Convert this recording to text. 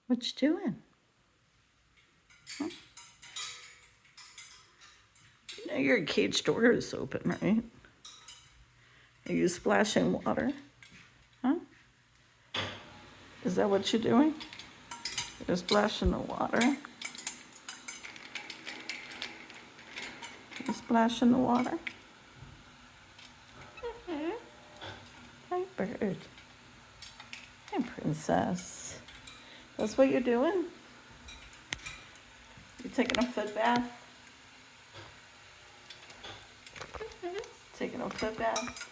What you doing? Huh? You know your cage door is open, right? Are you splashing water? Huh? Is that what you're doing? You're splashing the water? You're splashing the water? Hi, bird. Hi, princess. That's what you're doing? You taking a foot bath? Taking a foot bath?